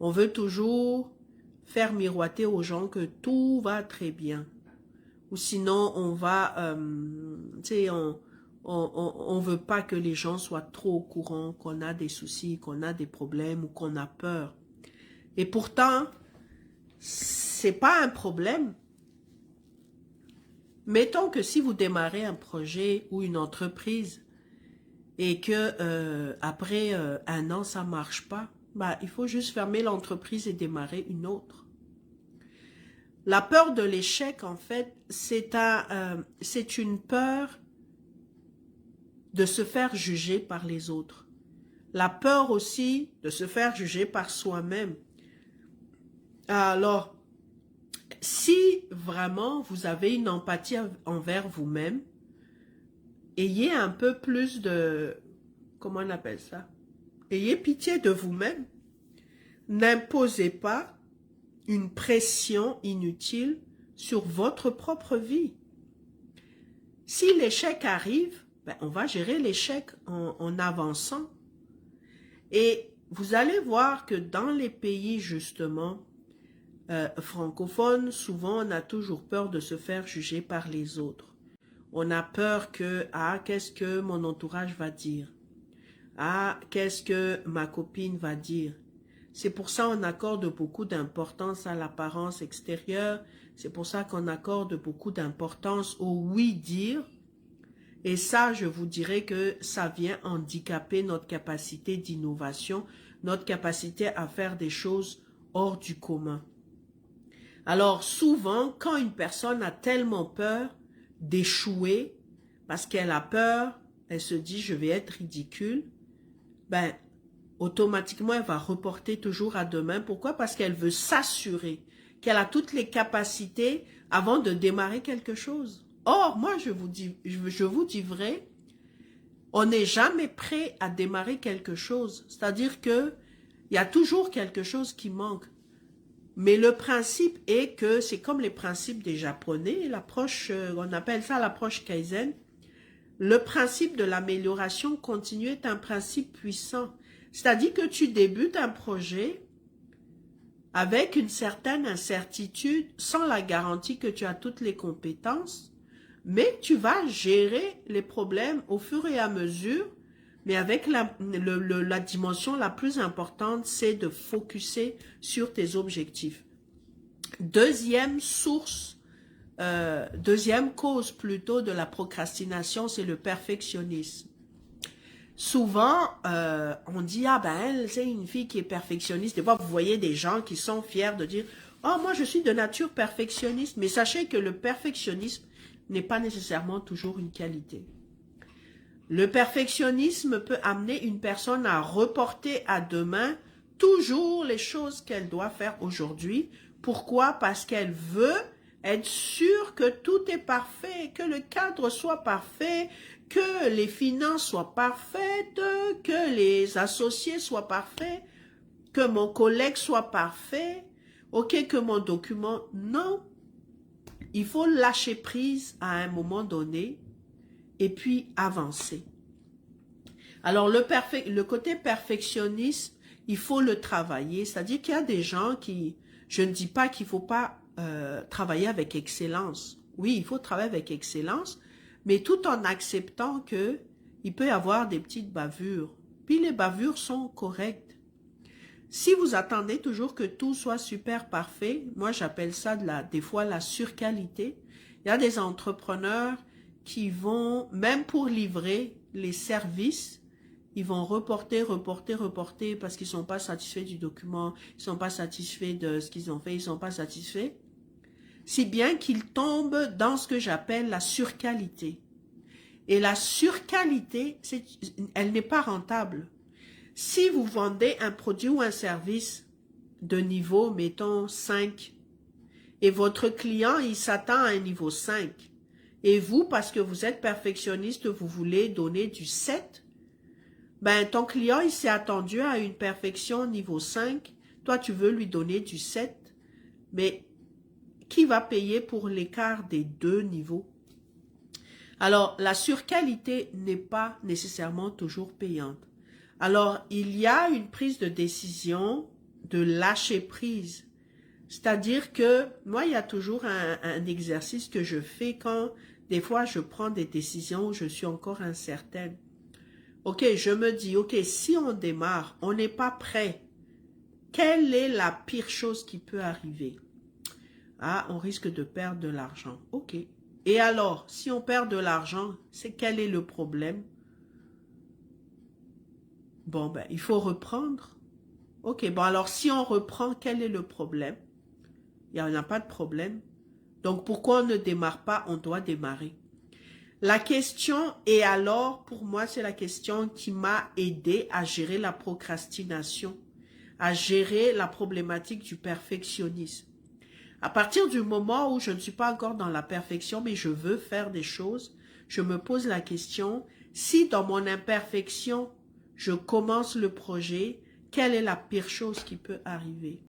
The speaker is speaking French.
On veut toujours faire miroiter aux gens que tout va très bien. Ou sinon, on va, tu sais, on veut pas que les gens soient trop au courant qu'on a des soucis, qu'on a des problèmes ou qu'on a peur. Et pourtant, c'est pas un problème. Mettons que si vous démarrez un projet ou une entreprise et que après un an ça marche pas, bah il faut juste fermer l'entreprise et démarrer une autre. La peur de l'échec, en fait, c'est une peur de se faire juger par les autres. La peur aussi de se faire juger par soi-même. Alors, si vraiment vous avez une empathie envers vous-même, ayez un peu plus de... Comment on appelle ça? Ayez pitié de vous-même. N'imposez pas une pression inutile sur votre propre vie. Si l'échec arrive, ben, on va gérer l'échec en avançant. Et vous allez voir que dans les pays, justement, francophones, souvent, on a toujours peur de se faire juger par les autres. On a peur que, ah, qu'est-ce que mon entourage va dire? Ah, qu'est-ce que ma copine va dire? C'est pour ça qu'on accorde beaucoup d'importance à l'apparence extérieure. C'est pour ça qu'on accorde beaucoup d'importance au oui-dire. Et ça, je vous dirais que ça vient handicaper notre capacité d'innovation, notre capacité à faire des choses hors du commun. Alors souvent, quand une personne a tellement peur d'échouer, parce qu'elle a peur, elle se dit je vais être ridicule, ben automatiquement elle va reporter toujours à demain. Pourquoi? Parce qu'elle veut s'assurer qu'elle a toutes les capacités avant de démarrer quelque chose. Or, moi je vous dis vrai, on n'est jamais prêt à démarrer quelque chose. C'est-à-dire que il y a toujours quelque chose qui manque. Mais le principe est que c'est comme les principes des Japonais, l'approche, on appelle ça l'approche Kaizen. Le principe de l'amélioration continue est un principe puissant. C'est-à-dire que tu débutes un projet avec une certaine incertitude, sans la garantie que tu as toutes les compétences, mais tu vas gérer les problèmes au fur et à mesure, mais avec la dimension la plus importante, c'est de focuser sur tes objectifs. Deuxième source, deuxième cause plutôt de la procrastination, c'est le perfectionnisme. Souvent, on dit, ah ben elle, c'est une fille qui est perfectionniste. Des fois, vous voyez des gens qui sont fiers de dire, oh moi je suis de nature perfectionniste. Mais sachez que le perfectionnisme n'est pas nécessairement toujours une qualité. Le perfectionnisme peut amener une personne à reporter à demain toujours les choses qu'elle doit faire aujourd'hui. Pourquoi? Parce qu'elle veut être sûre que tout est parfait, que le cadre soit parfait, que les finances soient parfaites, que les associés soient parfaits, que mon collègue soit parfait, ok, que mon document... Non, il faut lâcher prise à un moment donné et puis avancer. Alors, le côté perfectionniste, il faut le travailler. C'est-à-dire qu'il y a des gens qui... Je ne dis pas qu'il ne faut pas travailler avec excellence. Oui, il faut travailler avec excellence, mais tout en acceptant que il peut y avoir des petites bavures. Puis les bavures sont correctes. Si vous attendez toujours que tout soit super parfait, moi j'appelle ça des fois la surqualité. Il y a des entrepreneurs qui vont, même pour livrer les services, ils vont reporter parce qu'ils ne sont pas satisfaits du document, ils ne sont pas satisfaits de ce qu'ils ont fait, ils ne sont pas satisfaits. Si bien qu'ils tombent dans ce que j'appelle la surqualité. Et la surqualité, elle n'est pas rentable. Si vous vendez un produit ou un service de niveau, mettons 5, et votre client, il s'attend à un niveau 5, et vous, parce que vous êtes perfectionniste, vous voulez donner du 7, ben ton client, il s'est attendu à une perfection niveau 5, toi, tu veux lui donner du 7, mais qui va payer pour l'écart des deux niveaux? Alors, la surqualité n'est pas nécessairement toujours payante. Alors, il y a une prise de décision de lâcher prise. C'est-à-dire que moi, il y a toujours un exercice que je fais quand des fois je prends des décisions où je suis encore incertaine. Ok, je me dis, ok, si on démarre, on n'est pas prêt. Quelle est la pire chose qui peut arriver? Ah, on risque de perdre de l'argent. Ok. Et alors, si on perd de l'argent, quel est le problème? Bon, ben, il faut reprendre. Ok, bon, alors si on reprend, quel est le problème? Il n'y en a pas de problème. Donc, pourquoi on ne démarre pas? On doit démarrer. La question, et alors, pour moi, c'est la question qui m'a aidé à gérer la procrastination, à gérer la problématique du perfectionnisme. À partir du moment où je ne suis pas encore dans la perfection, mais je veux faire des choses, je me pose la question, si dans mon imperfection, je commence le projet, quelle est la pire chose qui peut arriver?